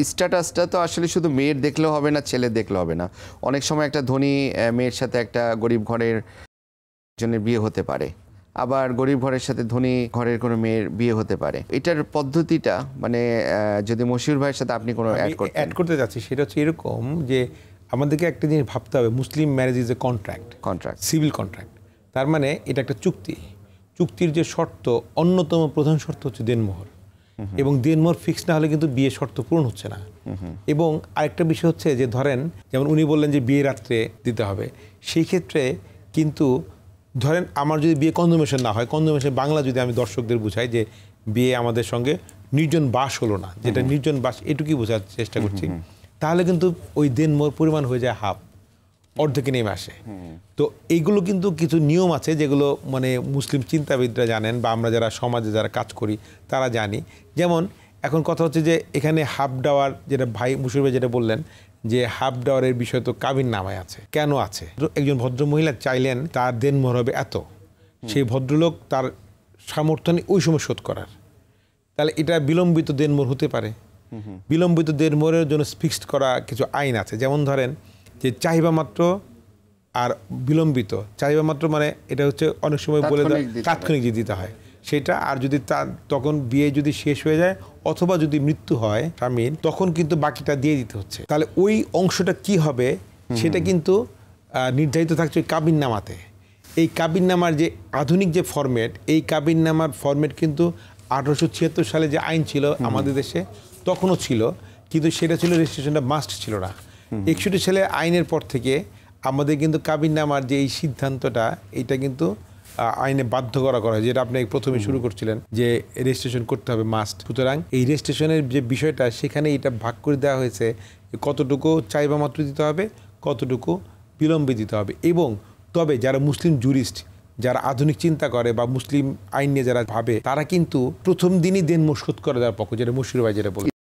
স্ট্যাটাসটা তো আসলে শুধু মেয়ের দেখলেও হবে না, ছেলে দেখলেও হবে না। অনেক সময় একটা ধনী মেয়ের সাথে একটা গরিব ঘরের জনের বিয়ে হতে পারে, আবার গরিব ঘরের সাথে ধনী ঘরের কোনো মেয়ের বিয়ে হতে পারে। এটার পদ্ধতিটা মানে যদি মশিউর ভাইয়ের সাথে আপনি কোনো অ্যাড করতে যাচ্ছি, সেটা হচ্ছে এরকম যে আমাদেরকে একটা জিনিস ভাবতে হবে, মুসলিম marriage is a contract, civil contract. তার মানে এটা একটা চুক্তি। চুক্তির যে শর্ত, অন্যতম প্রধান শর্ত হচ্ছে দেনমোহর, এবং দেনমোহর ফিক্স না হলে কিন্তু বিয়ে শর্ত পূরণ হচ্ছে না। এবং আরেকটা বিষয় হচ্ছে যে ধরেন, যেমন উনি বললেন যে বিয়ে রাত্রে দিতে হবে, সেই ক্ষেত্রে কিন্তু ধরেন আমার যদি বিয়ে কনজুমেশন না হয়, কনজুমেশন বাংলা যদি আমি দর্শকদের বুঝাই যে বিয়ে আমাদের সঙ্গে নির্জন বাস হলো না, যেটা নির্জন বাস এটুকুই বোঝার চেষ্টা করছি, তাহলে কিন্তু ওই দেনমোহর পরিমাণ হয়ে যায় হাফ, অর্ধেকে নেমে আসে। তো এইগুলো কিন্তু কিছু নিয়ম আছে যেগুলো মানে মুসলিম চিন্তাবিদরা জানেন, বা আমরা যারা সমাজে যারা কাজ করি তারা জানি। যেমন এখন কথা হচ্ছে যে এখানে হাফ ডাওয়ার, যেটা ভাই মুশির ভাই যেটা বললেন যে হাফ ডাওয়ারের বিষয় তো কাবিন নামায় আছে, কেন আছে? একজন ভদ্র মহিলা চাইলেন তার দেনমোহর হবে এত, সেই ভদ্রলোক তার সামর্থ্য নেই ওই সময় শোধ করার, তাহলে এটা বিলম্বিত দেনমোহর হতে পারে। বিলম্বিত দেনমোহরের জন্য ফিক্সড করা কিছু আইন আছে। যেমন ধরেন যে চাহিদা মাত্র আর বিলম্বিত। চাহিদা মাত্র মানে এটা হচ্ছে অনেক সময় বলে দেয় তাৎক্ষণিক যে দিতে হয় সেটা, আর যদি তখন বিয়ে যদি শেষ হয়ে যায় অথবা যদি মৃত্যু হয় স্বামীর, তখন কিন্তু বাকিটা দিয়ে দিতে হচ্ছে। তাহলে ওই অংশটা কি হবে সেটা কিন্তু নির্ধারিত থাকছে ওই কাবিননামাতে। এই কাবিননামার যে আধুনিক যে ফরম্যাট, এই কাবিননামার ফরম্যাট কিন্তু 1876 সালে যে আইন ছিল আমাদের দেশে তখনও ছিল, কিন্তু সেটা ছিল রেজিস্ট্রেশনটা মাস্ট ছিল না। 61 সালে আইনের পর থেকে আমাদের কিন্তু কাবিননামার যে এই সিদ্ধান্তটা, এটা কিন্তু আইনে বাধ্য করা হয়, যেটা আপনি প্রথমে শুরু করছিলেন যে রেজিস্ট্রেশন করতে হবে মাস্ট। সুতরাং এই রেজিস্ট্রেশনের যে বিষয়টা, সেখানে এটা ভাগ করে দেওয়া হয়েছে কতটুকু চাইবা মাত্র দিতে হবে, কতটুকু বিলম্বে দিতে হবে। এবং তবে যারা মুসলিম জুরিস্ট, যারা আধুনিক চিন্তা করে বা মুসলিম আইন নিয়ে যারা ভাবে, তারা কিন্তু প্রথম দিনই দেনমোহর শোধ করে দেওয়ার পক্ষ, যেটা মুশির ভাই যেটা বলে।